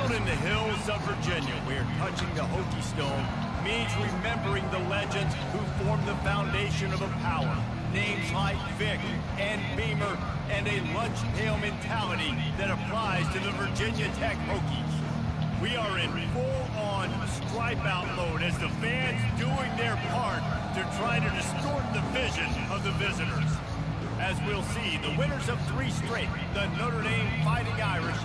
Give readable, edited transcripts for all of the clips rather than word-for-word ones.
Nestled in the hills of Virginia, where touching the Hokie Stone means remembering the legends who formed the foundation of a power. Names like Vic and Beamer, and a lunch pail mentality that applies to the Virginia Tech Hokies. We are in full-on stripe-out mode as the fans doing their part to try to distort the vision of the visitors. As we'll see, the winners of 3 straight, the Notre Dame Fighting Irish,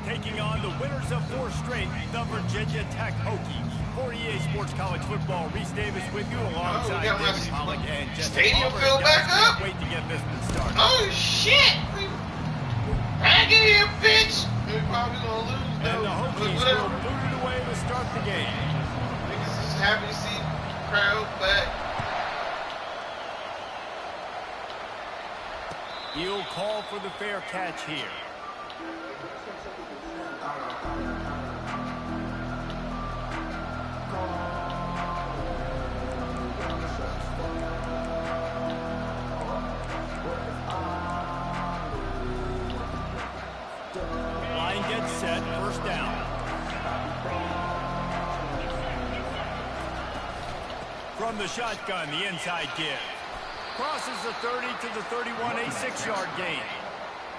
taking on the winners of 4 straight, the Virginia Tech Hokies. For EA Sports College Football, Reese Davis with you alongside David Pollock and Jesse stadium Palmer. fill back up. Can't wait to get this one started. Oh shit! Back in here, bitch! They're probably gonna lose though. And the Hokies will boot it away to start the game. Niggas just happy to see the crowd back. He'll call for the fair catch here. Line gets set, first down. From the shotgun, the inside give. Crosses the 30 to the 31, a 6-yard gain.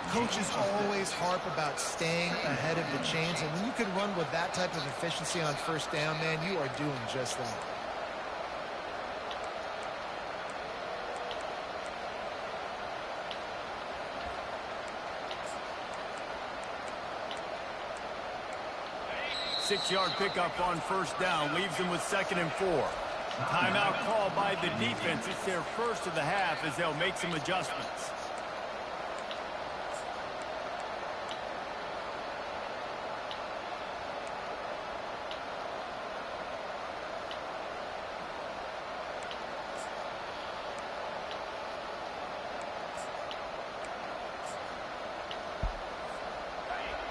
Coaches always harp about staying ahead of the chains, and when you can run with that type of efficiency on first down, man, you are doing just that. Six-yard pickup on first down leaves them with 2nd and 4. Timeout called by the defense. It's their first of the half as they'll make some adjustments.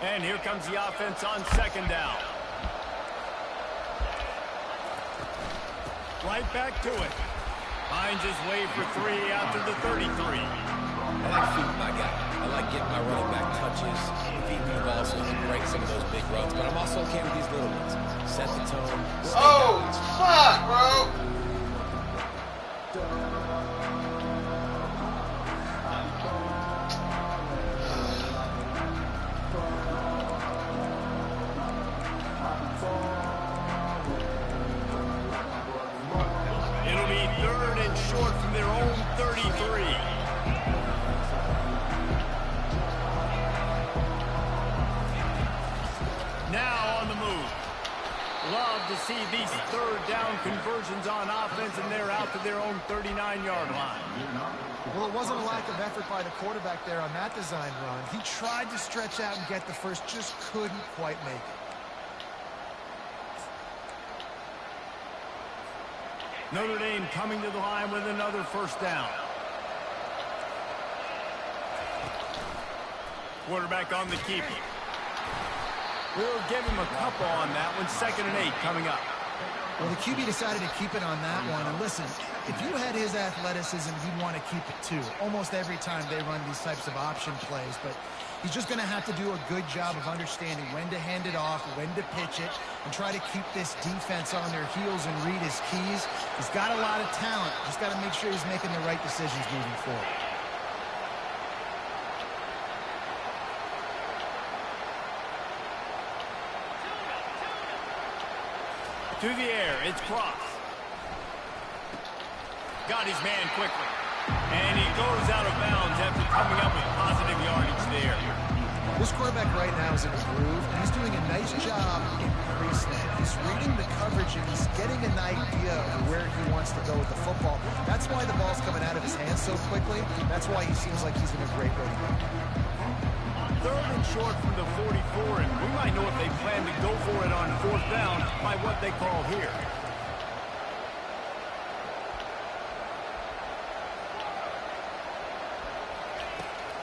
And here comes the offense on 2nd down. Right back to it. Finds his way for 3 out to the 33. I like feeding my guy. I like getting my running back touches, feeding the ball so he can break some of those big runs. But I'm also okay with these little ones. Set the tone. Oh, fuck, bro. It'll be 3rd and short from their own 33. Now on the move. Love to see these 3rd down conversions on offense, and they're out to their own 39-yard line. Well, it wasn't a lack of effort by the quarterback there on that design run. He tried to stretch out and get the first, just couldn't quite make it. Notre Dame coming to the line with another first down. Quarterback on the keeper. We'll give him a couple on that one. 2nd and 8 coming up. Well, the QB decided to keep it on that one. And listen, if you had his athleticism, you'd want to keep it too. Almost every time they run these types of option plays. But he's just going to have to do a good job of understanding when to hand it off, when to pitch it, and try to keep this defense on their heels and read his keys. He's got a lot of talent. Just got to make sure he's making the right decisions moving forward. To the air, it's Cross. Got his man quickly. And he goes out of bounds after coming up with positive yardage there. This quarterback right now is in a groove. He's doing a nice job in pre-snap. He's reading the coverage and he's getting an idea of where he wants to go with the football. That's why the ball's coming out of his hands so quickly. That's why he seems like he's in a great way to go. 3rd and short from the 44, and we might know if they plan to go for it on 4th down by what they call here.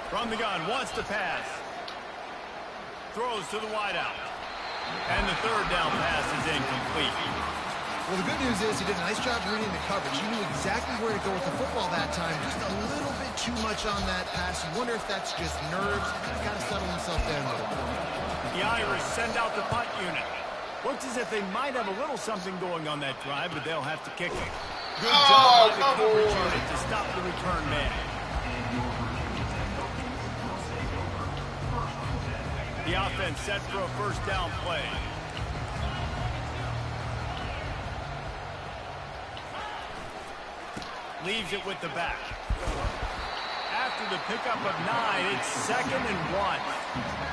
From the gun, wants to pass. Throws to the wideout. And the 3rd down pass is incomplete. Well, the good news is he did a nice job reading the coverage. He knew exactly where to go with the football that time, just a little bit too much on that pass. You wonder if that's just nerves. He's got to settle himself down a little. The Irish send out the punt unit. Looks as if they might have a little something going on that drive, but they'll have to kick it. Good job by the coverage unit to stop the return man. The offense set for a first down play. Leaves it with the back. After the pickup of 9, it's 2nd and 1.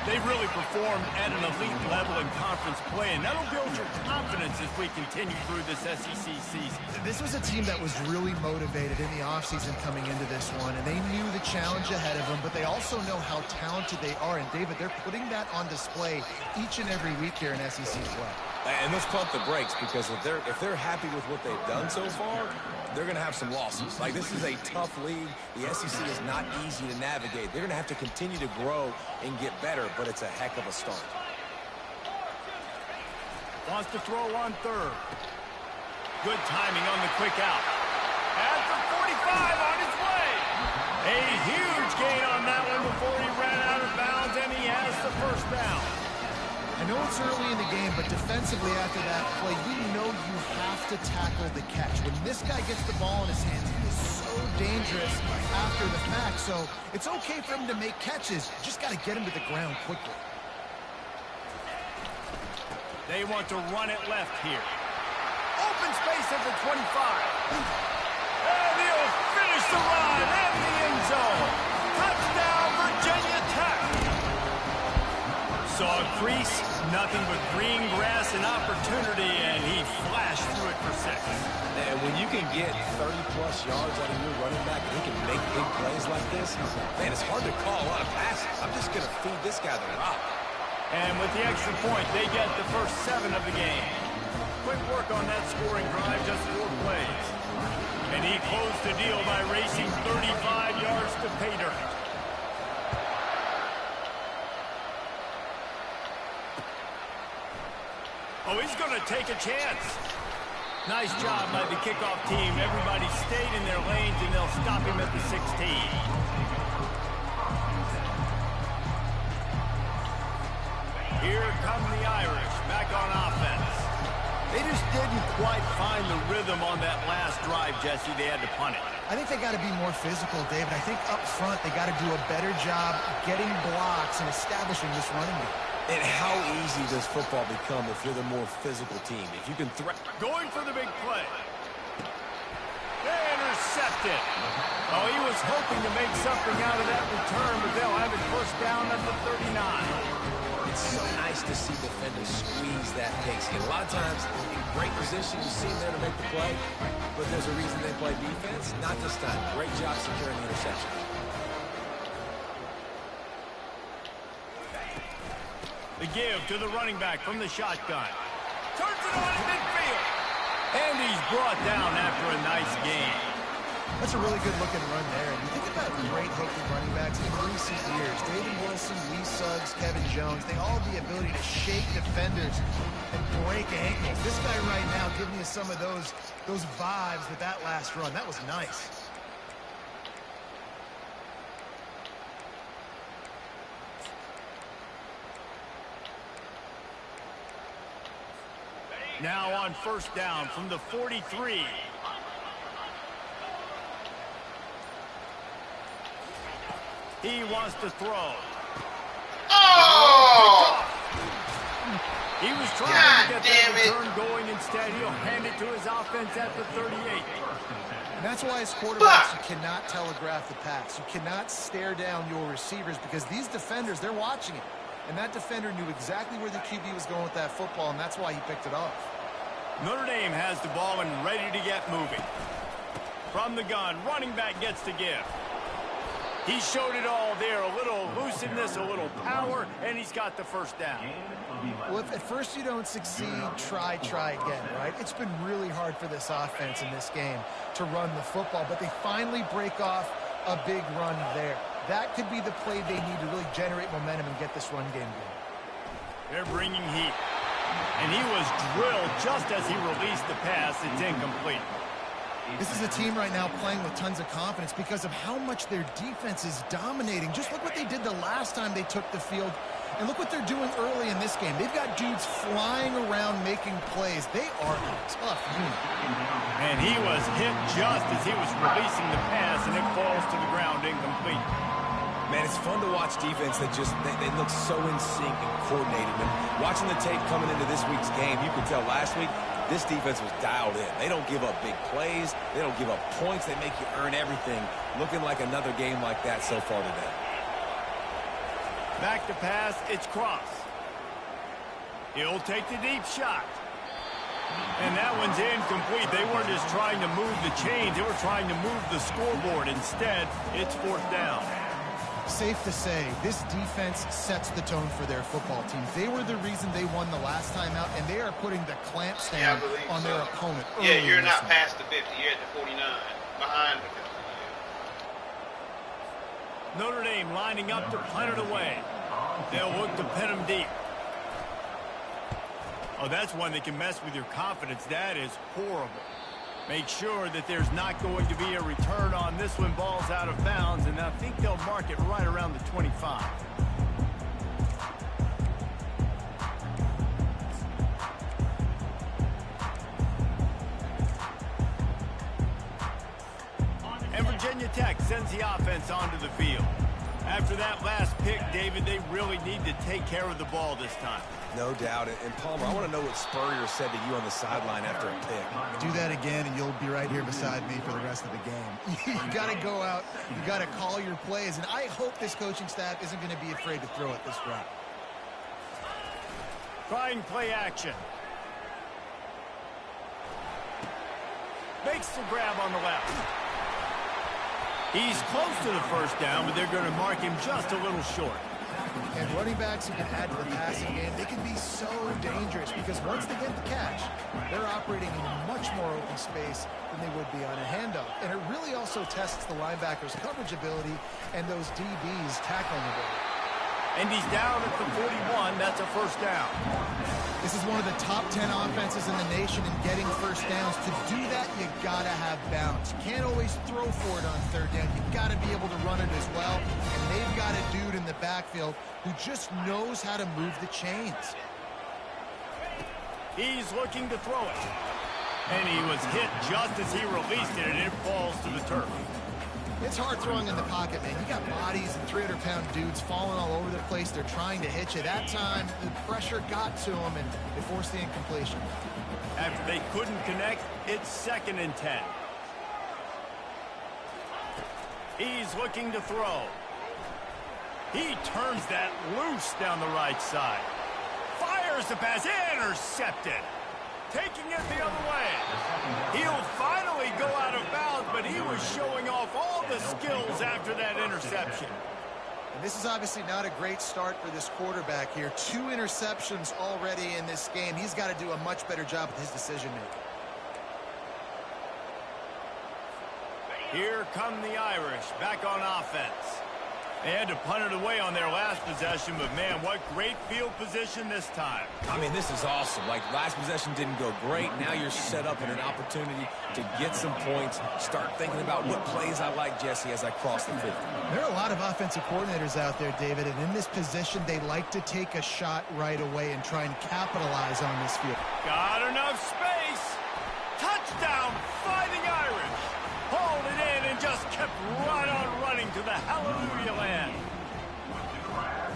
They've really performed at an elite level in conference play, and that'll build your confidence as we continue through this SEC season. This was a team that was really motivated in the offseason coming into this one, and they knew the challenge ahead of them, but they also know how talented they are. And, David, they're putting that on display each and every week here in SEC play. And let's pump the brakes, because if they're happy with what they've done so far, they're going to have some losses. Like, this is a tough league. The SEC is not easy to navigate. They're going to have to continue to grow and get better, but it's a heck of a start. Wants to throw on 3rd. Good timing on the quick out. At the 45 on his way. A huge gain on that one before he ran out of bounds, and he has the first down. I know it's early in the game, but defensively after that play, you know you have to tackle the catch. When this guy gets the ball in his hands, he is so dangerous after the fact. So it's okay for him to make catches. You just got to get him to the ground quickly. They want to run it left here. Open space at the 25. And he'll finish the run in the end zone. Touchdown, Virginia Tech. Saw a crease, nothing but green grass and opportunity, and he flashed through it for 6. And when you can get 30-plus yards out of your running back and he can make big plays like this, man, it's hard to call a lot of passes. I'm just going to feed this guy the rock. And with the extra point, they get the first 7 of the game. Quick work on that scoring drive, just 4 plays. And he closed the deal by racing 35 yards to pay dirt. Oh, he's going to take a chance. Nice job by the kickoff team. Everybody stayed in their lanes, and they'll stop him at the 16. Here come the Irish, back on offense. They just didn't quite find the rhythm on that last drive, Jesse. They had to punt it. I think they got to be more physical, David. I think up front they got to do a better job getting blocks and establishing this running game. And how easy does football become if you're the more physical team? If you can Going for the big play. Intercepted. Oh, he was hoping to make something out of that return, but they'll have it first down at the 39. It's so nice to see defenders squeeze that pigskin. A lot of times, in great position, you see them there to make the play, but there's a reason they play defense. Not this time. Great job securing the interception. The give to the running back from the shotgun. Turns it on in midfield. And he's brought down after a nice gain. That's a really good-looking run there. And you think about great hooking running backs in recent years. David Wilson, Lee Suggs, Kevin Jones, they all have the ability to shake defenders and break ankles. This guy right now giving you some of those vibes with that last run. That was nice. Now on first down from the 43. He wants to throw. Oh! He was trying to get that return going. Instead, he'll hand it to his offense at the 38. And that's why as quarterbacks, you cannot telegraph the pass. You cannot stare down your receivers because these defenders, they're watching it. And that defender knew exactly where the QB was going with that football, and that's why he picked it off. Notre Dame has the ball and ready to get moving. From the gun, running back gets the give. He showed it all there, a little elusiveness, a little power, and he's got the first down. Well, if at first you don't succeed, try again, right? It's been really hard for this offense in this game to run the football, but they finally break off a big run there. That could be the play they need to really generate momentum and get this run game going. They're bringing heat. And he was drilled just as he released the pass. It's incomplete. This is a team right now playing with tons of confidence because of how much their defense is dominating. Just look what they did the last time they took the field, and look what they're doing early in this game. They've got dudes flying around making plays. They are a tough unit. And he was hit just as he was releasing the pass, and it falls to the ground incomplete. Man, it's fun to watch defense that just, they look so in sync and coordinated. And watching the tape coming into this week's game, you could tell last week, this defense was dialed in. They don't give up big plays. They don't give up points. They make you earn everything. Looking like another game like that so far today. Back to pass, it's Cross. He'll take the deep shot. And that one's incomplete. They weren't just trying to move the chains. They were trying to move the scoreboard. Instead, it's 4th down. Safe to say, this defense sets the tone for their football team. They were the reason they won the last time out, and they are putting the clamps down on their opponent. Yeah, you're not past the 50. You're at the 49, behind the 50. Notre Dame lining up to punt it away. They'll look to pin them deep. Oh, that's one that can mess with your confidence. That is horrible. Make sure that there's not going to be a return on this when ball's out of bounds, and I think they'll mark it right around the 25. And Virginia Tech sends the offense onto the field. After that last pick, David, they really need to take care of the ball this time. No doubt. And Palmer, I want to know what Spurrier said to you on the sideline after a pick. Do that again, and you'll be right here beside me for the rest of the game. You got to go out. You got to call your plays, and I hope this coaching staff isn't going to be afraid to throw it this route. Trying play action. Makes the grab on the left. He's close to the first down, but they're going to mark him just a little short. And running backs who can add to the passing game, they can be so dangerous because once they get the catch, they're operating in much more open space than they would be on a handoff. And it really also tests the linebackers' coverage ability and those DBs' tackling ability. And he's down at the 41. That's a first down. This is one of the top 10 offenses in the nation in getting first downs. To do that, you got to have balance. You can't always throw for it on 3rd down. You got to be able to run it as well. And they've got a dude in the backfield who just knows how to move the chains. He's looking to throw it. And he was hit just as he released it, and it falls to the turf. It's hard throwing in the pocket, man. You got bodies and 300-pound dudes falling all over the place. They're trying to hit you. That time, the pressure got to them, and they forced the incompletion. After they couldn't connect, it's 2nd and 10. He's looking to throw. He turns that loose down the right side. Fires the pass. Intercepted. Taking it the other way. He'll finally go out of bounds, but he was showing off all the skills after that interception. And this is obviously not a great start for this quarterback here. 2 interceptions already in this game. He's got to do a much better job with his decision-making. Here come the Irish back on offense. They had to punt it away on their last possession, but man, what great field position this time. I mean, this is awesome. Like, last possession didn't go great. Now you're set up in an opportunity to get some points. Start thinking about what plays I like, Jesse, as I cross the 50. There are a lot of offensive coordinators out there, David, and in this position, they like to take a shot right away and try and capitalize on this field. Got enough space. Touchdown, Fighting Irish. Hauled it in and just kept right on running to the hallelujah land.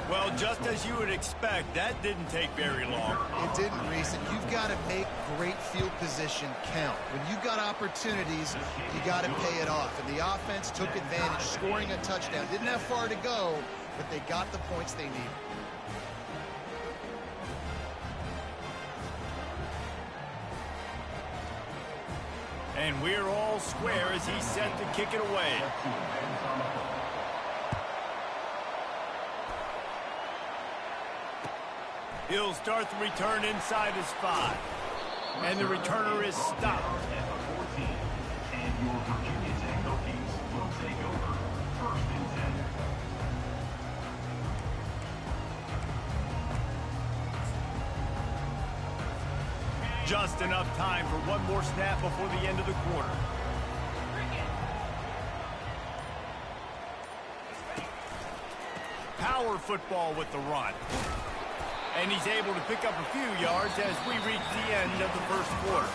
Well, just as you would expect, that didn't take very long. It didn't, Reese, and you've got to make great field position count. When you've got opportunities, you got to pay it off. And the offense took advantage, scoring a touchdown. Didn't have far to go, but they got the points they needed. And we're all square as he's set to kick it away. He'll start the return inside his 5. And the returner is stopped. And your Virginia Tech Hokies will take over 1st and 10. Just enough time for one more snap before the end of the quarter. power football with the run. And he's able to pick up a few yards as we reach the end of the first quarter.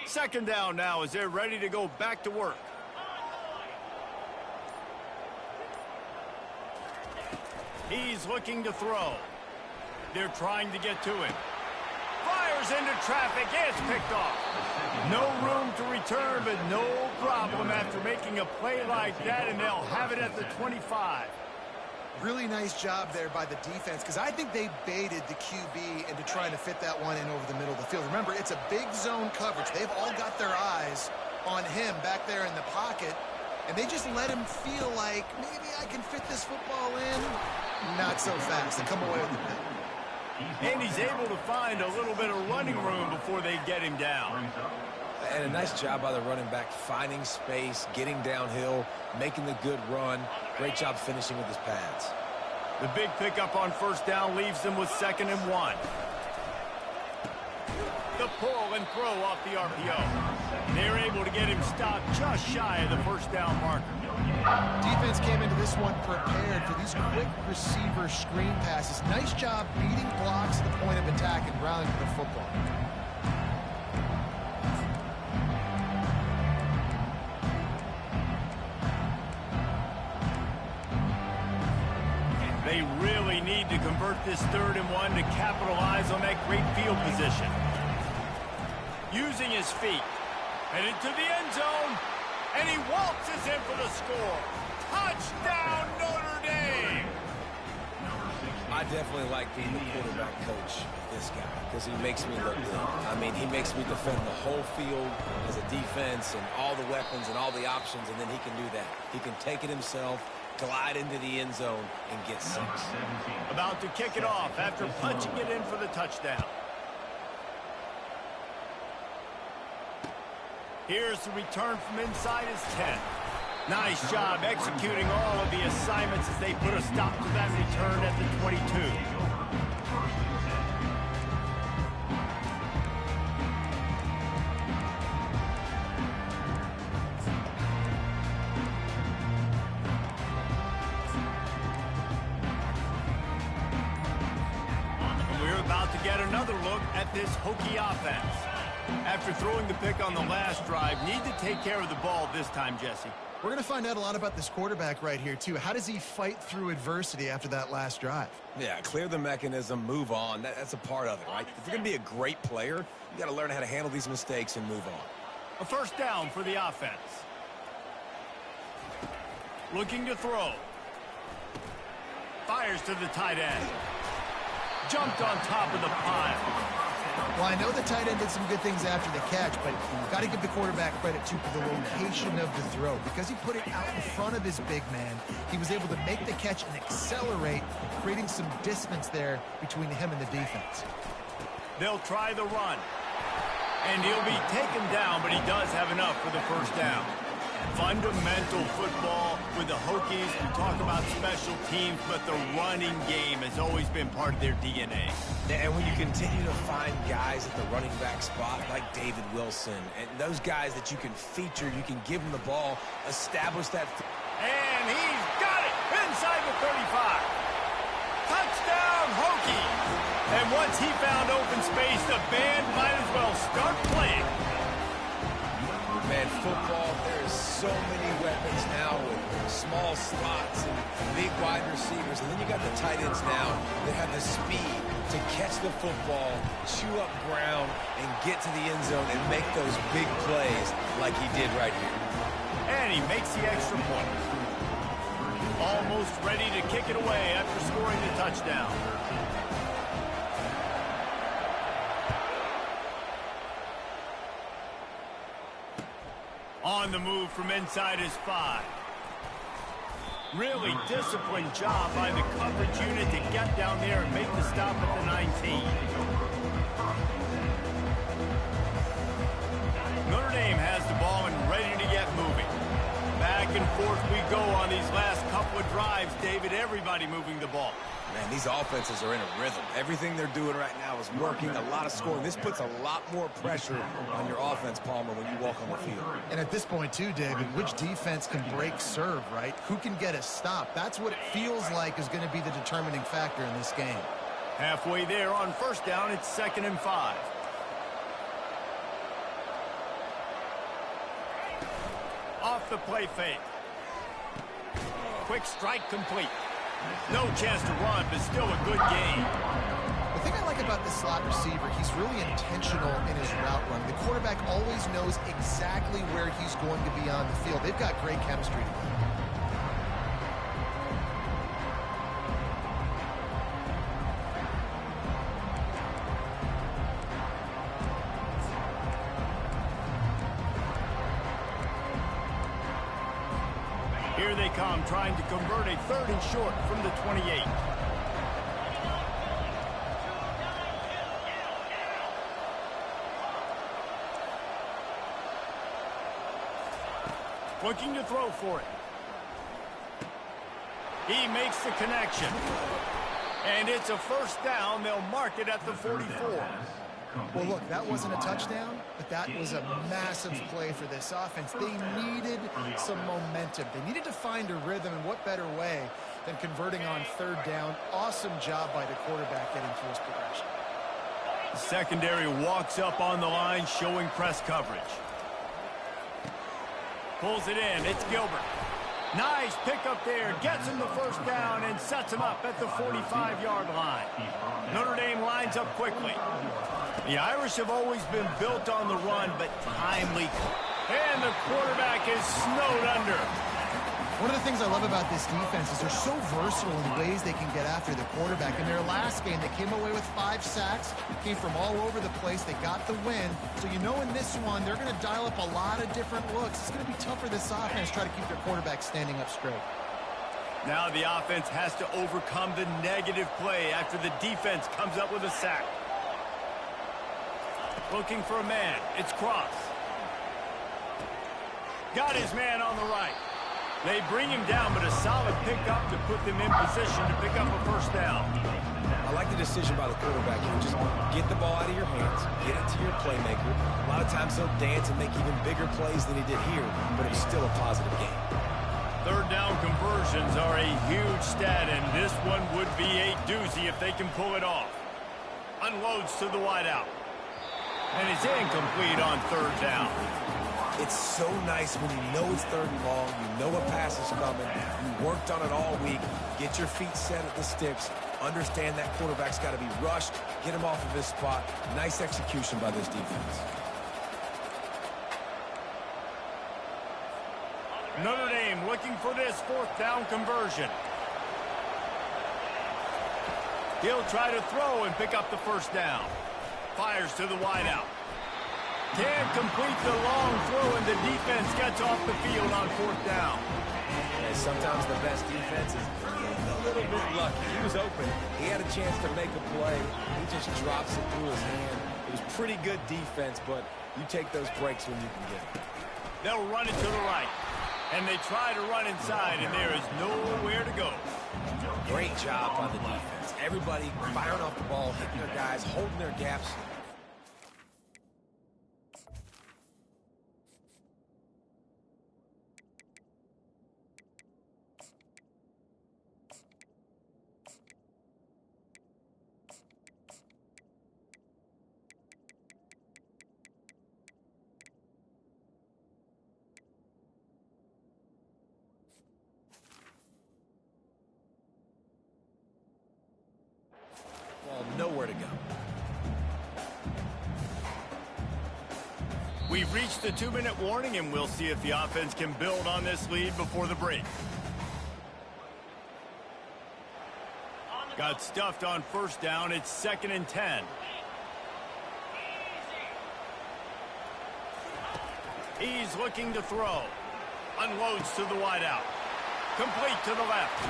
Second down now as they're ready to go back to work. He's looking to throw. They're trying to get to him. Fires into traffic. It's picked off. No room to return, but no problem after making a play like that, and they'll have it at the 25. Really nice job there by the defense, because I think they baited the QB into trying to fit that one in over the middle of the field. Remember, it's a big zone coverage. They've all got their eyes on him back there in the pocket, and they just let him feel like, maybe I can fit this football in. Not so fast. They come away with the pick. And he's able to find a little bit of running room before they get him down. And a nice job by the running back, finding space, getting downhill, making the good run. Great job finishing with his pads. The big pickup on first down leaves them with 2nd and 1. The pull and throw off the RPO. They're able to get him stopped just shy of the first down marker. Defense came into this one prepared for these quick receiver screen passes. Nice job beating blocks at the point of attack and rallying to the football. They really need to convert this 3rd and 1 to capitalize on that great field position. Using his feet, headed to the end zone, and he waltzes in for the score. Touchdown, Notre Dame! I definitely like being the quarterback coach of this guy because he makes me look good. I mean, he makes me defend the whole field as a defense and all the weapons and all the options, and then he can do that. He can take it himself, glide into the end zone, and get 6. About to kick it off after punching it in for the touchdown. Here's the return from inside his 10. Nice job executing all of the assignments as they put a stop to that return at the 22. We're about to get another look at this Hokie offense. After throwing the pick on the last drive, need to take care of the ball this time, Jesse. We're going to find out a lot about this quarterback right here, too. How does he fight through adversity after that last drive? Yeah, clear the mechanism, move on. That's a part of it, right? If you're going to be a great player, you got to learn how to handle these mistakes and move on. A first down for the offense. Looking to throw. Fires to the tight end. Jumped on top of the pile. Well, I know the tight end did some good things after the catch, but you've got to give the quarterback credit, too, for the location of the throw. Because he put it out in front of his big man, he was able to make the catch and accelerate, creating some distance there between him and the defense. They'll try the run. And he'll be taken down, but he does have enough for the first down. Fundamental football with the Hokies. We talk about special teams, but the running game has always been part of their DNA. And when you continue to find guys at the running back spot like David Wilson, and those guys that you can feature, you can give them the ball, establish that. And he's got it inside the 35. Touchdown, Hokie. And once he found open space, the band might as well start playing. Man, football, there is so many weapons now with small slots and big wide receivers. And then you got the tight ends now that have the speed to catch the football, chew up ground, and get to the end zone and make those big plays like he did right here. And he makes the extra point. Almost ready to kick it away after scoring the touchdown. On the move from inside his 5. Really disciplined job by the coverage unit to get down there and make the stop at the 19. Notre Dame has the ball and ready to get moving. Back and forth we go on these last couple of drives, David. Everybody moving the ball. Man, these offenses are in a rhythm. Everything they're doing right now is working. A lot of scoring. This puts a lot more pressure on your offense, Palmer, when you walk on the field. And at this point, too, David, which defense can break serve, right? Who can get a stop? That's what it feels like is going to be the determining factor in this game. Halfway there on first down, it's 2nd and 5. Off the play fake. Quick strike complete. No chance to run, but still a good game. The thing I like about this slot receiver, he's really intentional in his route run. The quarterback always knows exactly where he's going to be on the field. They've got great chemistry together. Here they come, trying to convert a 3rd and short from the 28. Looking to throw for it. He makes the connection. And it's a first down. They'll mark it at the 44. Well, look, that wasn't a touchdown, but that was a massive play for this offense. They needed some momentum. They needed to find a rhythm, and what better way than converting on 3rd down. Awesome job by the quarterback getting through his progression. The secondary walks up on the line, showing press coverage. Pulls it in. It's Gilbert. Nice pickup there. Gets him the first down and sets him up at the 45-yard line. Notre Dame lines up quickly. The Irish have always been built on the run, but timely. And the quarterback is snowed under. One of the things I love about this defense is they're so versatile in the ways they can get after the quarterback. In their last game, they came away with 5 sacks, came from all over the place. They got the win. So you know in this one, they're going to dial up a lot of different looks. It's going to be tough for this offense to try to keep their quarterback standing up straight. Now the offense has to overcome the negative play after the defense comes up with a sack. Looking for a man. It's Cross. Got his man on the right. They bring him down, but a solid pickup to put them in position to pick up a first down. I like the decision by the quarterback here. Just get the ball out of your hands, get it to your playmaker. A lot of times he'll dance and make even bigger plays than he did here, but it was still a positive game. 3rd down conversions are a huge stat, and this one would be a doozy if they can pull it off. Unloads to the wideout. And it's incomplete on 3rd down. It's so nice when you know it's 3rd and long, you know a pass is coming, you worked on it all week, get your feet set at the sticks, understand that quarterback's got to be rushed, get him off of his spot. Nice execution by this defense. Notre Dame looking for this 4th down conversion. He'll try to throw and pick up the first down. Fires to the wideout. Can't complete the long throw, and the defense gets off the field on 4th down. And sometimes the best defense is a little bit lucky. He was open. He had a chance to make a play. He just drops it through his hand. It was pretty good defense, but you take those breaks when you can get them. They'll run it to the right. And they try to run inside, and there is nowhere to go. Great job by the defense. Everybody firing off the ball, hitting their guys, holding their gaps. Nowhere to go. We've reached the 2-minute warning, and we'll see if the offense can build on this lead before the break. Got stuffed on first down. It's 2nd and 10. He's looking to throw. Unloads to the wideout. Complete to the left.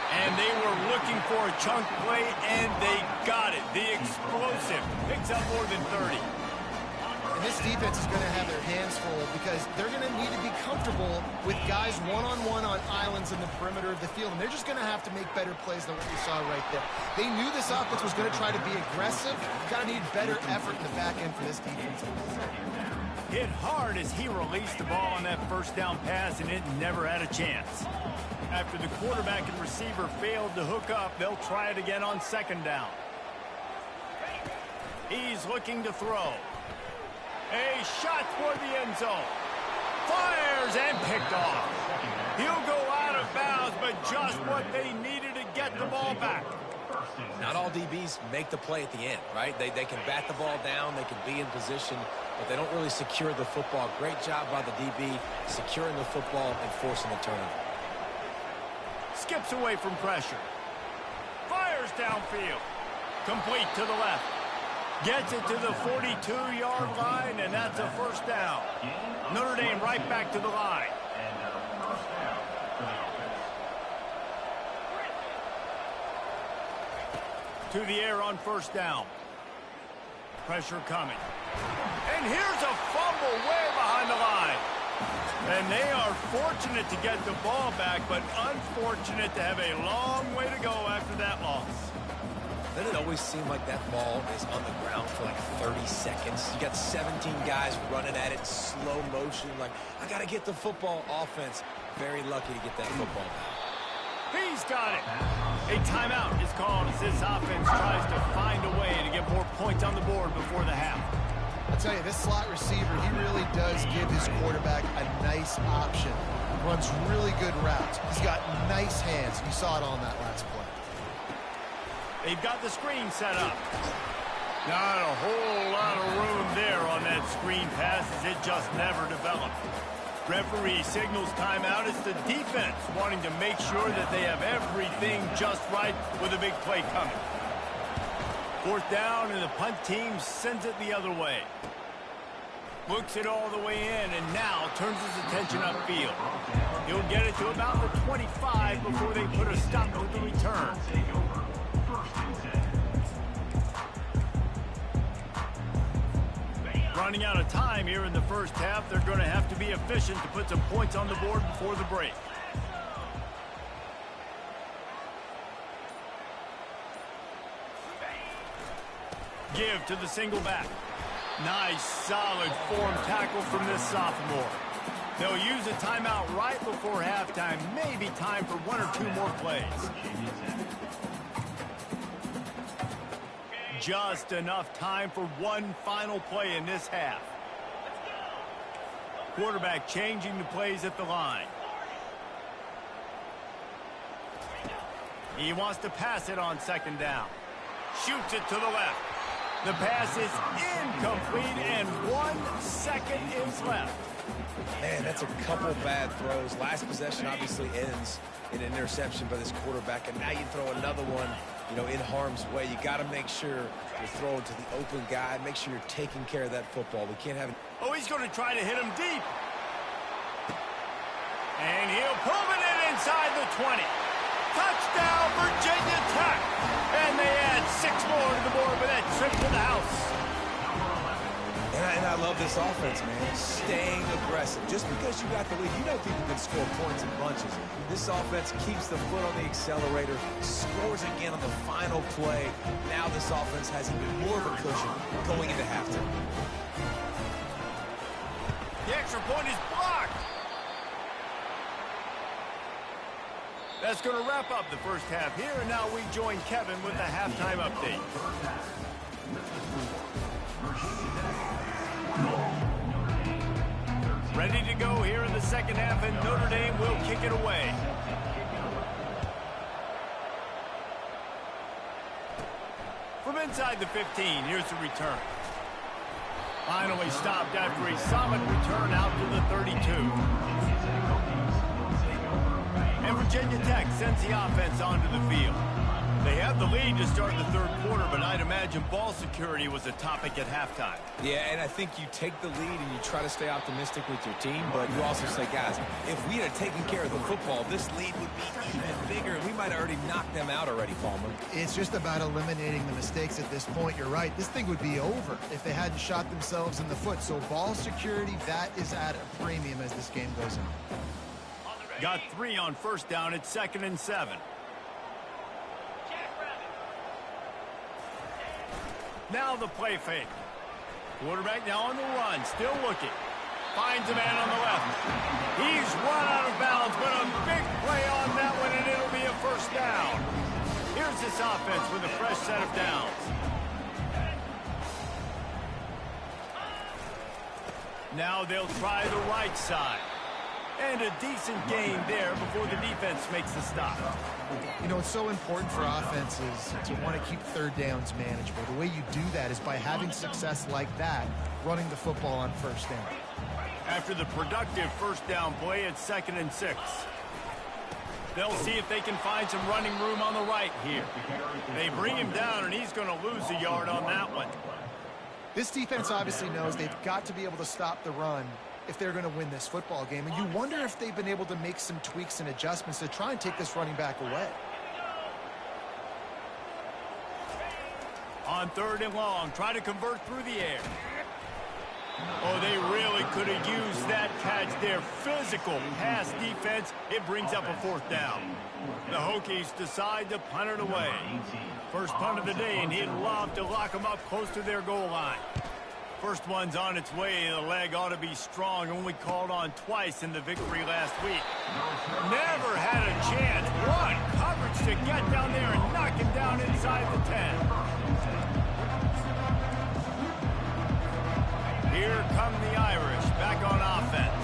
And they were looking for a chunk play, and they got it. The explosive picks up more than 30. And this defense is going to have their hands full because they're going to need to be comfortable with guys one-on-one on islands in the perimeter of the field. And they're just going to have to make better plays than what we saw right there. They knew this offense was going to try to be aggressive. Got to need better effort in the back end for this defense. Hit hard as he released the ball on that first down pass, and it never had a chance. After the quarterback and receiver failed to hook up, they'll try it again on 2nd down. He's looking to throw. A shot toward the end zone. Fires and picked off. He'll go out of bounds, but just what they needed to get the ball back. Not all DBs make the play at the end, right? They can bat the ball down, they can be in position, but they don't really secure the football. Great job by the DB securing the football and forcing the turnover. Skips away from pressure. Fires downfield. Complete to the left. Gets it to the 42-yard line, and that's a first down. Notre Dame right back to the line. To the air on first down. Pressure coming. And here's a fumble way behind the line. And they are fortunate to get the ball back, but unfortunate to have a long way to go after that loss. Doesn't it always seem like that ball is on the ground for like 30 seconds? You got 17 guys running at it, slow motion, like, I got to get the football. Offense, very lucky to get that football back. He's got it. A timeout is called as this offense tries to find a way to get more points on the board before the half. I'll tell you, this slot receiver, he really does give his quarterback a nice option. Runs really good routes. He's got nice hands. You saw it on that last play. They've got the screen set up. Not a whole lot of room there on that screen pass as it just never developed. Referee signals timeout. It's the defense wanting to make sure that they have everything just right with a big play coming. 4th down, and the punt team sends it the other way. Looks it all the way in, and now turns his attention upfield. He'll get it to about the 25 before they put a stop to the return. Running out of time here in the first half. They're going to have to be efficient to put some points on the board before the break. Give to the single back. Nice, solid form tackle from this sophomore. They'll use a timeout right before halftime. Maybe time for 1 or 2 more plays. Just enough time for one final play in this half. Quarterback changing the plays at the line. He wants to pass it on 2nd down. Shoots it to the left. The pass is incomplete, and 1 second is left. Man, that's a couple bad throws. Last possession obviously ends in an interception by this quarterback, and now you throw another one, you know, in harm's way. You got to make sure you're throwing to the open guy. Make sure you're taking care of that football. We can't have it. Oh, he's going to try to hit him deep. And he'll pull it in inside the 20. Touchdown, Virginia Tech. And they add 6 more to the board with that trip to the house. And I love this offense, man. Staying aggressive. Just because you got the lead, you know people can score points in bunches. This offense keeps the foot on the accelerator, scores again on the final play. Now this offense has even more of a cushion going into halftime. The extra point is blocked. That's going to wrap up the first half here, and now we join Kevin with the halftime update. Ready to go here in the second half, and Notre Dame will kick it away. From inside the 15, here's the return. Finally stopped after a solid return out to the 32. And Virginia Tech sends the offense onto the field. They have the lead to start the third quarter, but I'd imagine ball security was a topic at halftime. Yeah, and I think you take the lead and you try to stay optimistic with your team, but you also say, guys, if we had taken care of the football, this lead would be even bigger. We might have already knocked them out already, Palmer. It's just about eliminating the mistakes at this point. You're right. This thing would be over if they hadn't shot themselves in the foot. So ball security, that is at a premium as this game goes on. Got 3 on first down. It's 2nd and 7. Now the play fake. Quarterback now on the run, still looking. Finds a man on the left. He's run out of bounds, but a big play on that one, and it'll be a first down. Here's this offense with a fresh set of downs. Now they'll try the right side. And a decent gain there before the defense makes the stop. You know, it's so important for offenses to want to keep third downs manageable. The way you do that is by having success like that, running the football on first down. After the productive first down play, it's 2nd and 6. They'll see if they can find some running room on the right here. They bring him down, and he's going to lose a yard on that one. This defense obviously knows they've got to be able to stop the run if they're going to win this football game. And you wonder if they've been able to make some tweaks and adjustments to try and take this running back away. On 3rd and long, try to convert through the air. Oh, they really could have used that catch there. Physical pass defense. It brings up a 4th down. The Hokies decide to punt it away. First punt of the day, and he'd love to lock them up close to their goal line. First one's on its way. The leg ought to be strong. Only called on twice in the victory last week. Never had a chance. One coverage to get down there and knock him down inside the 10. Here come the Irish back on offense.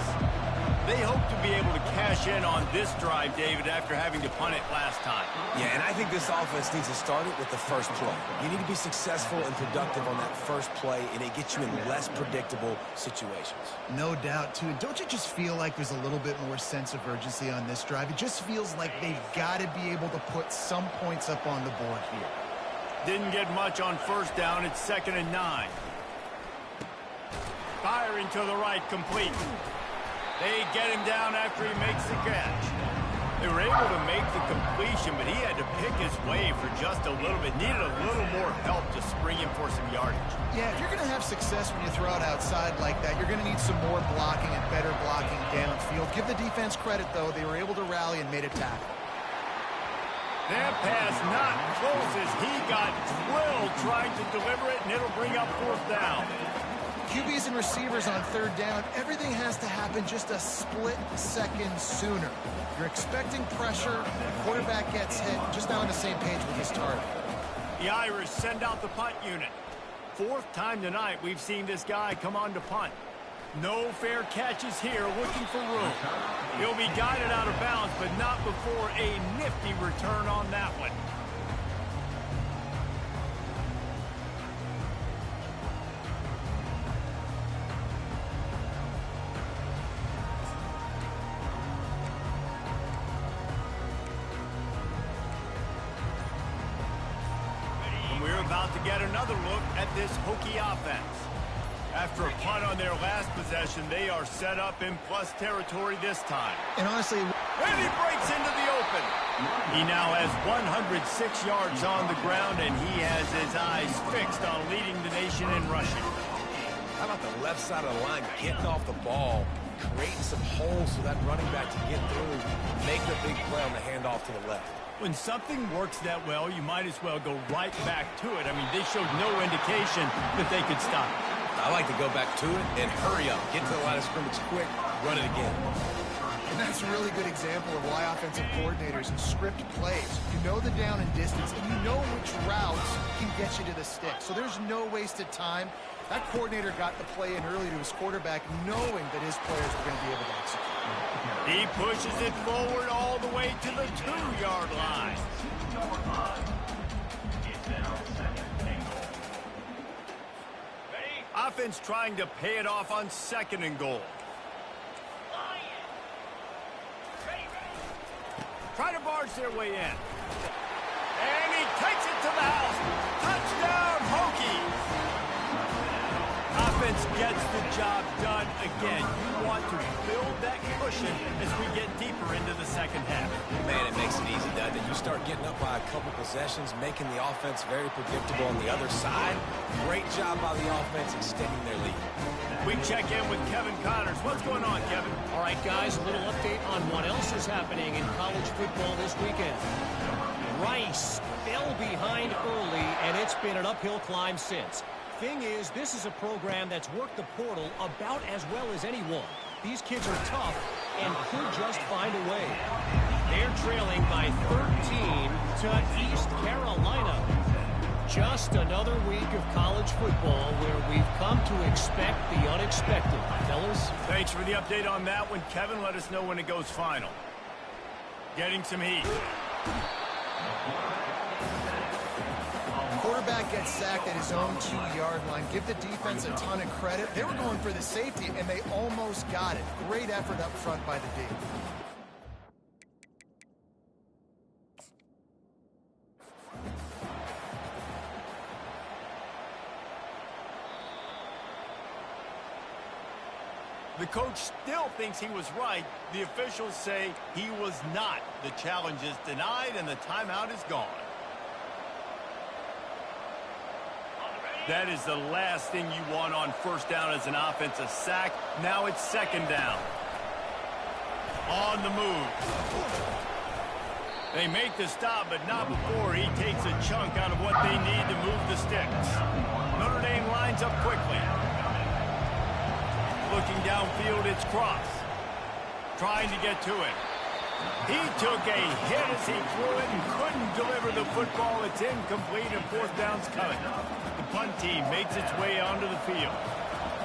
They hope to be able to cash in on this drive, David, after having to punt it last time. Yeah, and I think this offense needs to start it with the first play. You need to be successful and productive on that first play, and it gets you in less predictable situations. No doubt, too. Don't you just feel like there's a little bit more sense of urgency on this drive? It just feels like they've got to be able to put some points up on the board here. Didn't get much on first down. It's 2nd and 9. Firing to the right, complete. They get him down after he makes the catch. They were able to make the completion, but he had to pick his way for just a little bit. Needed a little more help to spring him for some yardage. Yeah, if you're going to have success when you throw it outside like that, you're going to need some more blocking and better blocking downfield. Give the defense credit, though. They were able to rally and made a tackle. That pass not close as he got drilled trying to deliver it, and it'll bring up 4th down. QBs and receivers on 3rd down, everything has to happen just a split second sooner. You're expecting pressure, the quarterback gets hit, just not on the same page with his target. The Irish send out the punt unit. 4th time tonight we've seen this guy come on to punt. No fair catches here, looking for room. He'll be guided out of bounds, but not before a nifty return on that one. We're about to get another look at this Hokie offense. After a punt on their last possession, they are set up in plus territory this time. And honestly, and he breaks into the open. He now has 106 yards on the ground, and he has his eyes fixed on leading the nation in rushing. How about the left side of the line getting off the ball, creating some holes for that running back to get through, make the big play on the handoff to the left. When something works that well, you might as well go right back to it. I mean, they showed no indication that they could stop it. I like to go back to it and hurry up. Get to the line of scrimmage quick, run it again. And that's a really good example of why offensive coordinators script plays. You know the down and distance, and you know which routes can get you to the stick. So there's no wasted time. That coordinator got the play in early to his quarterback, knowing that his players were going to be able to execute. He pushes it forward all the way to the 2-yard line. Offense trying to pay it off on 2nd and goal. Try to barge their way in. And he takes it to the house. Touchdown, Hokies. Offense gets the job done again. You want to build that cushion as we get deeper into the second half. Man, it makes it easy, doesn't it? You start getting up by a couple possessions, making the offense very predictable on the other side. Great job by the offense extending their lead. We check in with Kevin Connors. What's going on, Kevin? All right, guys, a little update on what else is happening in college football this weekend. Rice fell behind early, and it's been an uphill climb since. Thing is, this is a program that's worked the portal about as well as anyone. These kids are tough and could just find a way. They're trailing by 13 to East Carolina. Just another week of college football where we've come to expect the unexpected. Fellas? Thanks for the update on that one, Kevin. Let us know when it goes final. Getting some heat. Quarterback gets sacked at his own 2-yard line. Give the defense a ton of credit. They were going for the safety, and they almost got it. Great effort up front by the D. The coach still thinks he was right. The officials say he was not. The challenge is denied, and the timeout is gone. That is the last thing you want on first down as an offensive sack. Now it's second down. On the move. They make the stop, but not before he takes a chunk out of what they need to move the sticks. Notre Dame lines up quickly. Looking downfield, it's Cross. Trying to get to it. He took a hit as he threw it and couldn't deliver the football. It's incomplete and fourth down's coming. The punt team makes its way onto the field.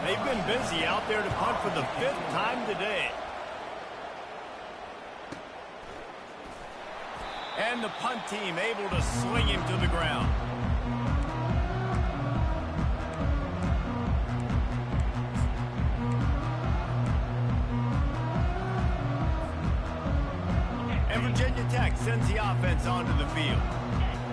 They've been busy out there to punt for the 5th time today. And the punt team able to sling him to the ground. And Virginia Tech sends the offense onto the field.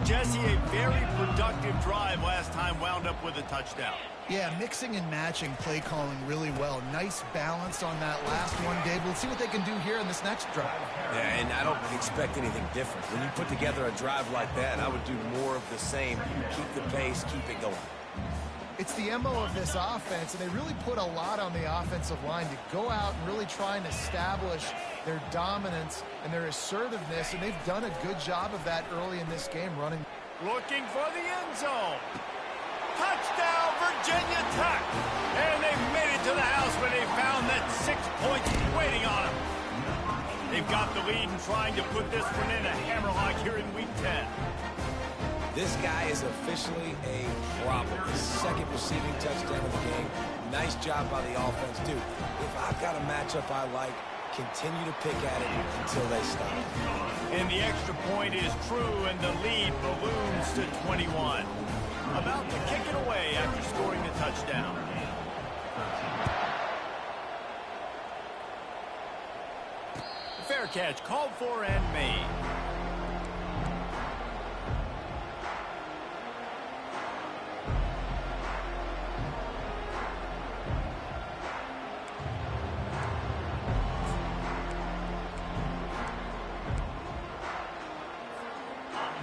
Jesse, a very productive drive last time, wound up with a touchdown. Yeah, mixing and matching play calling really well. Nice balance on that last one, Dave. We'll see what they can do here in this next drive. Yeah, and I don't expect anything different. When you put together a drive like that, I would do more of the same. Keep the pace, keep it going. It's the MO of this offense, and they really put a lot on the offensive line to go out and really try and establish their dominance and their assertiveness, and they've done a good job of that early in this game running. Looking for the end zone. Touchdown, Virginia Tech. And they made it to the house when they found that 6 points waiting on them. They've got the lead and trying to put this one in a hammerlock here in Week 10. This guy is officially a problem. His second receiving touchdown of the game. Nice job by the offense. Dude, if I've got a matchup I like, continue to pick at it until they stop. And the extra point is true, and the lead balloons to 21. About to kick it away after scoring the touchdown. Fair catch called for and made.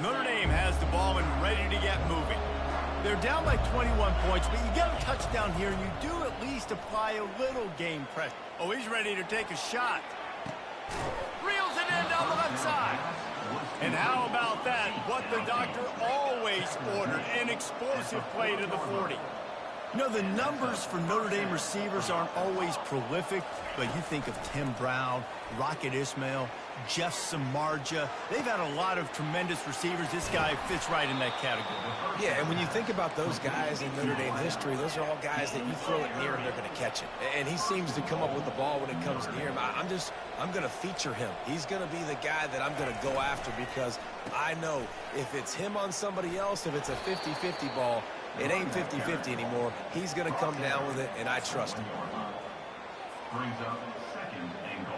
Notre Dame has the ball and ready to get moving. They're down by 21 points, but you get a touchdown here, and you do at least apply a little game pressure. Oh, he's ready to take a shot. Reels it in down the left side. And how about that? What the doctor always ordered, an explosive play to the 40. You know, the numbers for Notre Dame receivers aren't always prolific, but you think of Tim Brown, Rocket Ismail, Jeff Samardzija. They've had a lot of tremendous receivers. This guy fits right in that category. Yeah, and when you think about those guys in Notre Dame history, those are all guys that you throw it near and they're going to catch it. And he seems to come up with the ball when it comes near him. I'm going to feature him. He's going to be the guy that I'm going to go after because I know if it's him on somebody else, if it's a 50-50 ball, it ain't 50-50 anymore. He's going to come down with it, and I trust him. Brings up second and goal.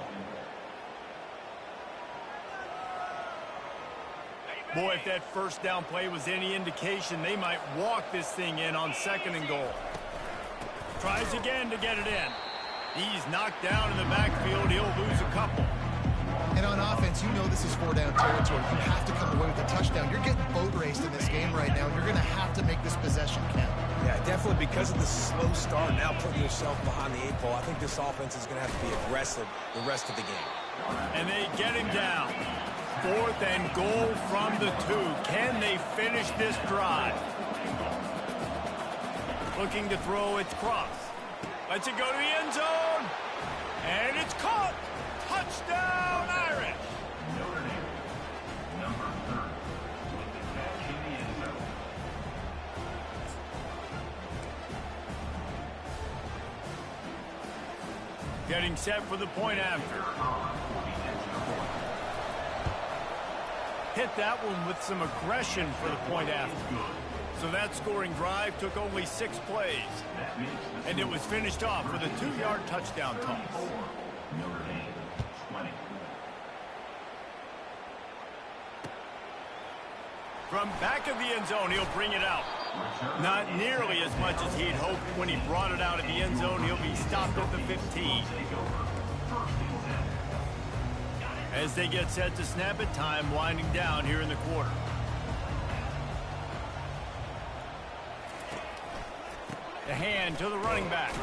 Boy, if that first down play was any indication, they might walk this thing in on 2nd and goal. Tries again to get it in. He's knocked down in the backfield. He'll lose a couple. And on offense, you know this is 4-down territory. You have to come away with a touchdown. You're getting boat raced in this game right now. You're going to have to make this possession count. Yeah, definitely because of the slow start, now putting yourself behind the 8 ball. I think this offense is going to have to be aggressive the rest of the game. And they get him down. 4th and goal from the 2. Can they finish this drive? Looking to throw, it's Cross. Lets it go to the end zone. And it's caught. Touchdown, Irish. Notre Dame, number 30, with the catch in the end zone. Getting set for the point after. Hit that one with some aggression for the point after. So that scoring drive took only 6 plays. And it was finished off with a 2-yard touchdown toss. Notre Dame, 20. From back of the end zone, he'll bring it out. Not nearly as much as he'd hoped when he brought it out of the end zone. He'll be stopped at the 15. As they get set to snap it, time winding down here in the quarter. The hand to the running back.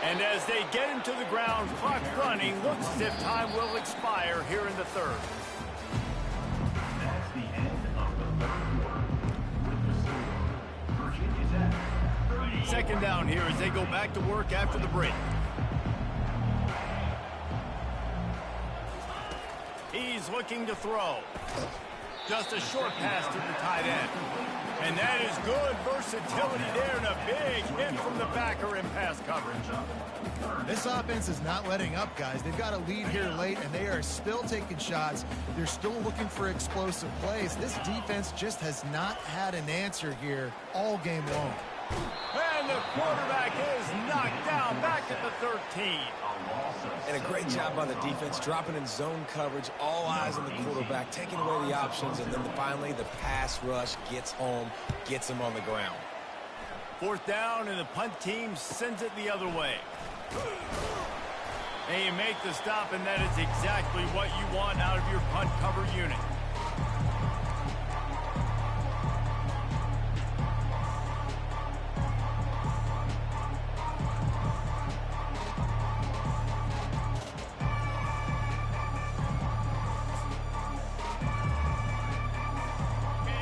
And as they get him to the ground, clock running, looks as if time will expire here in the 3rd. That's the end of the 3rd quarter. With the score, Virginia's at 30. 2nd down here as they go back to work after the break. He's looking to throw. Just a short pass to the tight end. And that is good versatility there and a big hit from the backer in pass coverage. This offense is not letting up, guys. They've got a lead here late, and they are still taking shots. They're still looking for explosive plays. This defense just has not had an answer here all game long. And the quarterback is knocked down back at the 13. And a great job by the defense, dropping in zone coverage, all eyes on the quarterback, taking away the options, and then finally the pass rush gets home, gets him on the ground. 4th down, and the punt team sends it the other way. They make the stop, and that is exactly what you want out of your punt cover unit.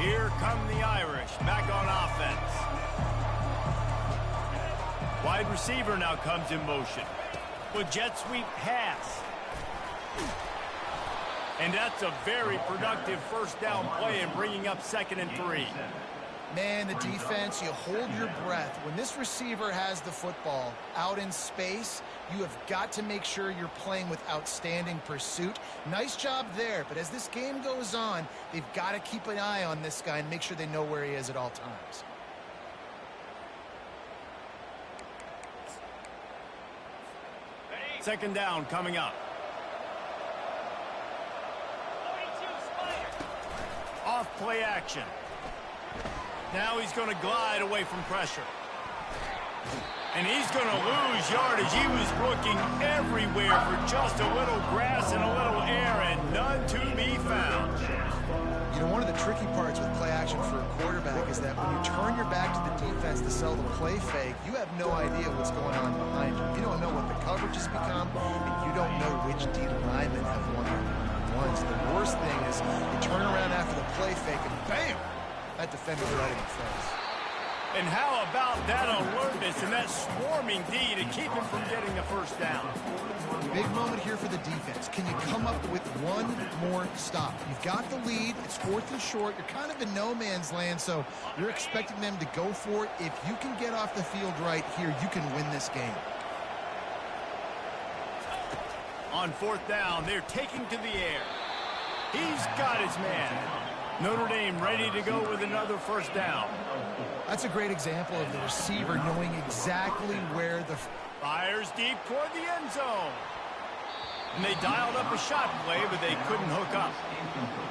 Here come the Irish, back on offense. Wide receiver now comes in motion. With jet sweep pass. And that's a very productive 1st down play and bringing up 2nd and 3. Man, the defense, you hold your breath. When this receiver has the football out in space, you have got to make sure you're playing with outstanding pursuit. Nice job there, but as this game goes on, they've got to keep an eye on this guy and make sure they know where he is at all times. Second down coming up. Off play action. Now he's going to glide away from pressure. And he's going to lose yardage. He was looking everywhere for just a little grass and a little air, and none to be found. You know, one of the tricky parts with play action for a quarterback is that when you turn your back to the defense to sell the play fake, you have no idea what's going on behind you. You don't know what the coverage has become, and you don't know which D linemen have won the ones. The worst thing is you turn around after the play fake, and bam! That defender's right in the face. And how about that alertness and that swarming D to keep him from getting the 1st down? Big moment here for the defense. Can you come up with one more stop? You've got the lead. It's 4th and short. You're kind of in no man's land, so you're expecting them to go for it. If you can get off the field right here, you can win this game. On 4th down, they're taking to the air. He's got his man. Notre Dame ready to go with another 1st down. That's a great example of the receiver knowing exactly where the... Fires deep toward the end zone. And they dialed up a shot play, but they couldn't hook up.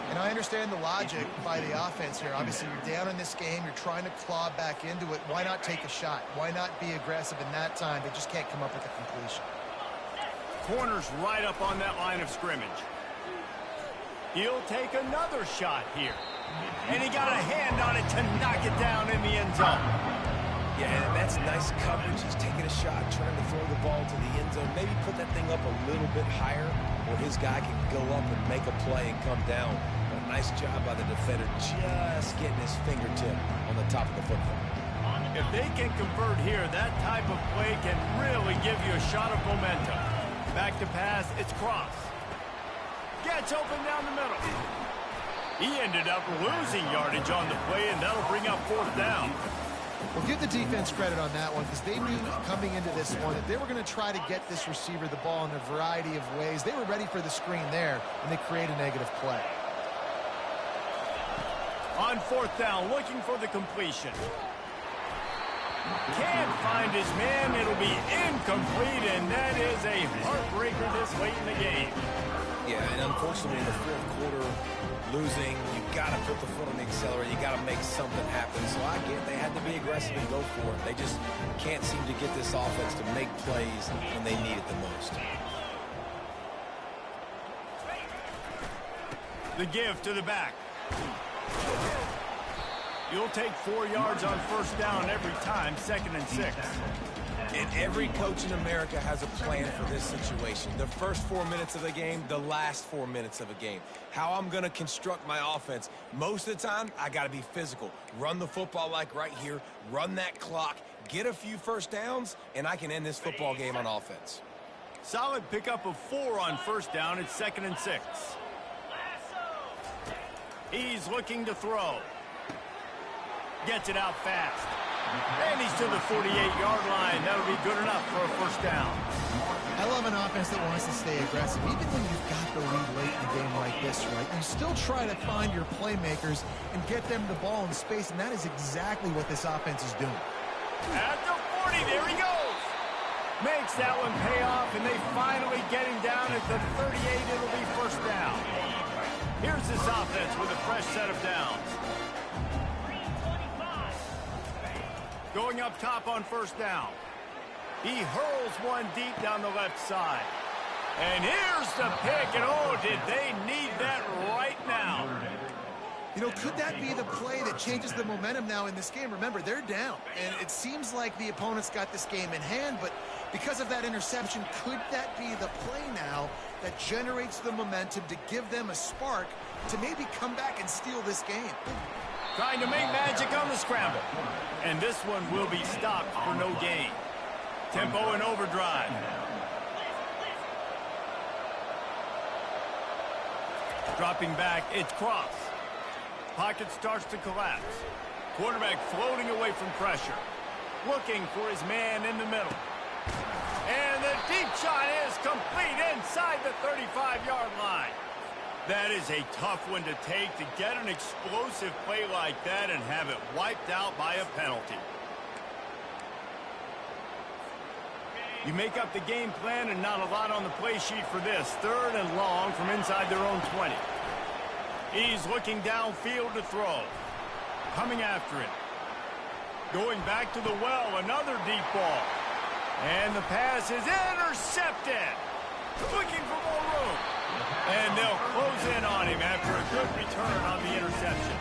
And I understand the logic by the offense here. Obviously, you're down in this game. You're trying to claw back into it. Why not take a shot? Why not be aggressive in that time? They just can't come up with a completion. Corner's right up on that line of scrimmage. He'll take another shot here. And he got a hand on it to knock it down in the end zone. Yeah, and that's nice coverage. He's taking a shot, trying to throw the ball to the end zone. Maybe put that thing up a little bit higher where his guy can go up and make a play and come down. But a nice job by the defender just getting his fingertip on the top of the football. If they can convert here, that type of play can really give you a shot of momentum. Back to pass, it's Cross. Gets open down the middle. He ended up losing yardage on the play, and that'll bring up 4th down. Well, give the defense credit on that one because they knew coming into this one that they were going to try to get this receiver the ball in a variety of ways. They were ready for the screen there, and they create a negative play. On 4th down, looking for the completion. Can't find his man. It'll be incomplete, and that is a heartbreaker this late in the game. Yeah, and unfortunately in the 4th quarter, losing, you got to put the foot on the accelerator. You got to make something happen. So I get they had to be aggressive and go for it. They just can't seem to get this offense to make plays when they need it the most. The give to the back. You'll take 4 yards on 1st down every time, 2nd and 6. And every coach in America has a plan for this situation. The first 4 minutes of the game, the last 4 minutes of a game. How I'm going to construct my offense. Most of the time, I got to be physical. Run the football like right here. Run that clock. Get a few 1st downs, and I can end this football game on offense. Solid pickup of 4 on 1st down. It's 2nd and 6. He's looking to throw. Gets it out fast. And he's to the 48-yard line. That'll be good enough for a 1st down. I love an offense that wants to stay aggressive. Even when you've got the lead late in a game like this, right, you still try to find your playmakers and get them the ball in space, and that is exactly what this offense is doing. At the 40, there he goes. Makes that one pay off, and they finally get him down at the 38. It'll be 1st down. Here's this offense with a fresh set of downs. Going up top on 1st down. He hurls one deep down the left side. And here's the pick, and oh, did they need that right now. You know, could that be the play that changes the momentum now in this game? Remember, they're down, and it seems like the opponent's got this game in hand, but because of that interception, could that be the play now that generates the momentum to give them a spark to maybe come back and steal this game? Trying to make magic on the scramble. And this one will be stopped for no gain. Tempo and overdrive. Dropping back, it's Cross. Pocket starts to collapse. Quarterback floating away from pressure. Looking for his man in the middle. And the deep shot is complete inside the 35-yard line. That is a tough one to take, to get an explosive play like that and have it wiped out by a penalty. You make up the game plan and not a lot on the play sheet for this. 3rd and long from inside their own 20. He's looking downfield to throw. Coming after it. Going back to the well, another deep ball. And the pass is intercepted. Looking for more room. And they'll close in on him after a good return on the interception.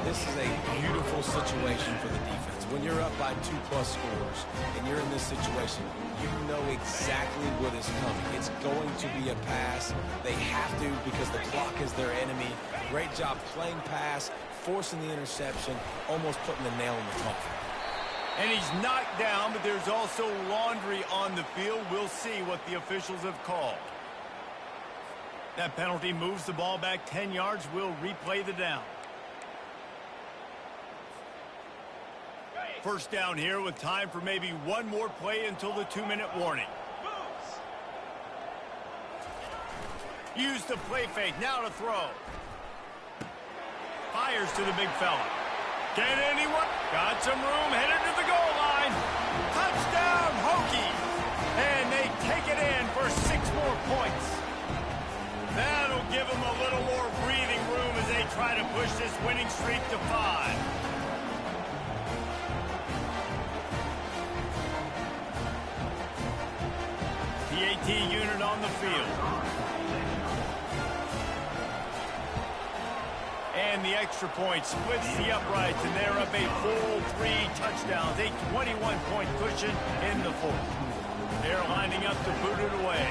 This is a beautiful situation for the defense. When you're up by 2+ scores and you're in this situation, you know exactly what is coming. It's going to be a pass. They have to because the clock is their enemy. Great job playing pass, forcing the interception, almost putting the nail in the coffin. And he's knocked down, but there's also laundry on the field. We'll see what the officials have called. That penalty moves the ball back 10 yards. We'll replay the down. 1st down here with time for maybe one more play until the 2-minute warning. Use the play fake. Now to throw. Fires to the big fella. Can anyone? Got some room. Headed to the goal line. Touchdown, Hokies. And they take it in for 16 more points. That'll give them a little more breathing room as they try to push this winning streak to 5. PAT unit on the field. And the extra point splits the uprights, and they're up a full 3 touchdowns, a 21-point cushion in the fourth. They're lining up to boot it away.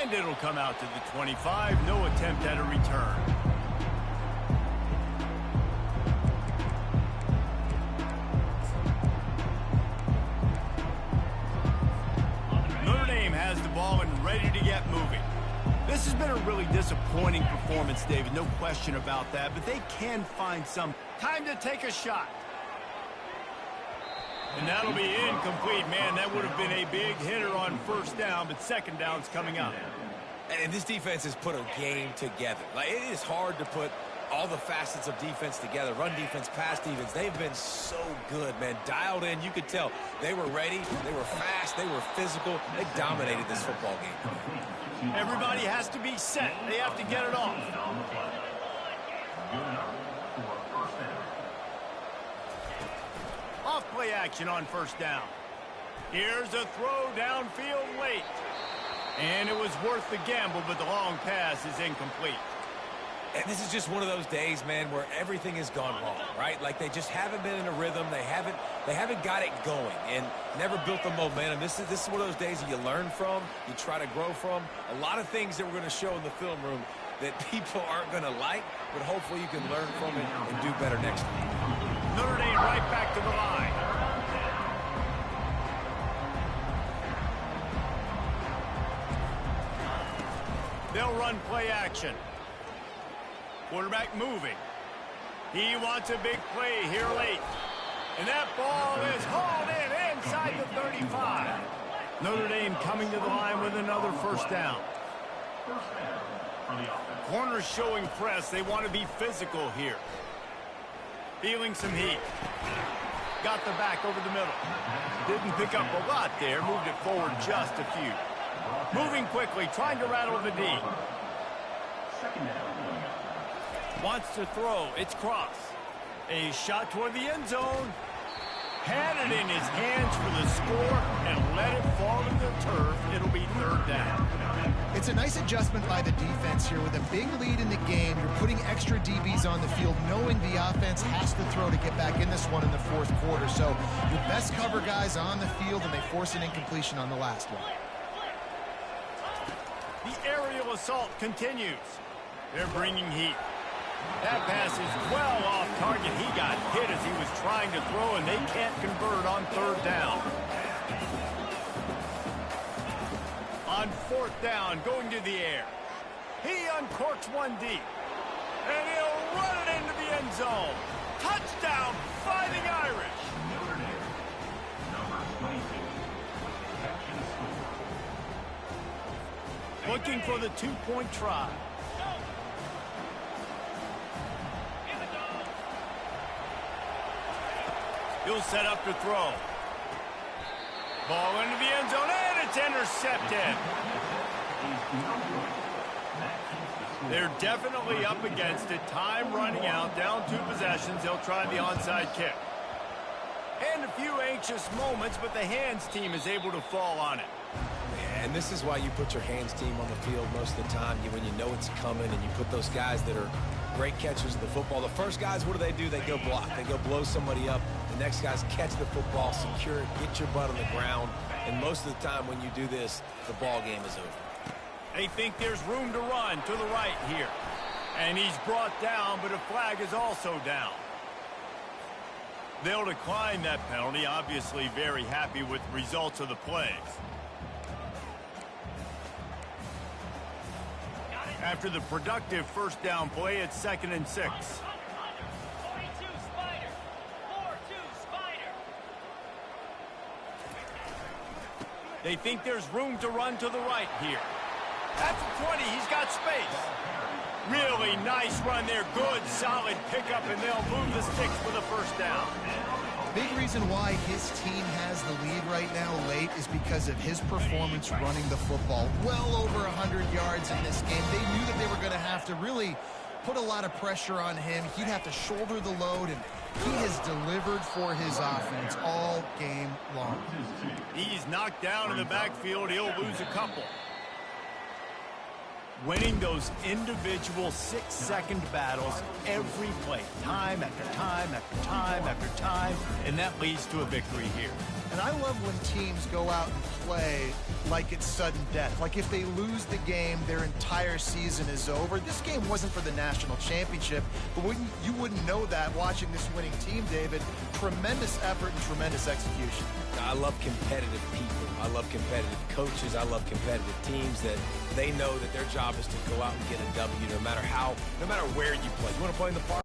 And it'll come out to the 25. No attempt at a return. Has the ball and ready to get moving. This has been a really disappointing performance, David. No question about that, but they can find some time to take a shot. And that'll be incomplete. Man, that would have been a big hitter on first down, but second down's coming up. And this defense has put a game together. Like, it is hard to put all the facets of defense together. Run defense, pass defense. They've been so good, man. Dialed in. You could tell they were ready. They were fast. They were physical. They dominated this football game. Everybody has to be set. They have to get it off. Off play action on first down. Here's a throw downfield late. And it was worth the gamble, but the long pass is incomplete. And this is just one of those days, man, where everything has gone wrong, right? Like, they just haven't been in a rhythm. They haven't got it going and never built the momentum. This is one of those days that you learn from, you try to grow from. A lot of things that we're going to show in the film room that people aren't going to like, but hopefully you can learn from it and do better next week. Notre Dame right back to the line. They'll run play action. Quarterback moving. He wants a big play here late. And that ball is hauled in inside the 35. Notre Dame coming to the line with another first down. Corners showing press. They want to be physical here. Feeling some heat. Got the back over the middle. Didn't pick up a lot there. Moved it forward just a few. Moving quickly, trying to rattle the D. Wants to throw. It's cross. A shot toward the end zone. Had it in his hands for the score and let it fall to the turf. It'll be third down. It's a nice adjustment by the defense here. With a big lead in the game, you're putting extra DBs on the field, knowing the offense has to throw to get back in this one in the fourth quarter. So your best cover guys on the field, and they force an incompletion on the last one. The aerial assault continues. They're bringing heat. That pass is well off target. He got hit as he was trying to throw, and they can't convert on third down. On fourth down, going to the air. He uncorks one deep. And he'll run it into the end zone. Touchdown, Fighting Irish. Looking for the two-point try. He'll set up to throw. Ball into the end zone, and it's intercepted. They're definitely up against it. Time running out, down 2 possessions. They'll try the onside kick. And a few anxious moments, but the hands team is able to fall on it. And this is why you put your hands team on the field most of the time. When you know it's coming, and you put those guys that are great catchers of the football. The first guys, what do? They go block. They go blow somebody up. The next guys catch the football, secure it, get your butt on the ground. And most of the time when you do this, the ball game is over. They think there's room to run to the right here. And he's brought down, but a flag is also down. They'll decline that penalty. Obviously very happy with the results of the plays. After the productive first down play, it's 2nd and 6. They think there's room to run to the right here. At the 20, he's got space. Really nice run there. Good, solid pickup, and they'll move the sticks for the first down. Big reason why his team has the lead right now late is because of his performance running the football. Well over 100 yards in this game. They knew that they were going to have to really put a lot of pressure on him. He'd have to shoulder the load, and he has delivered for his offense all game long. He's knocked down in the backfield. He'll lose a couple. Winning those individual 6-second battles every play, time after time after time after time, and that leads to a victory here. And I love when teams go out and play like it's sudden death. Like if they lose the game, their entire season is over. This game wasn't for the national championship, but you wouldn't know that watching this winning team, David. Tremendous effort and tremendous execution. I love competitive people. I love competitive coaches. I love competitive teams that they know that their job is to go out and get a W no matter where you play. You want to play in the park?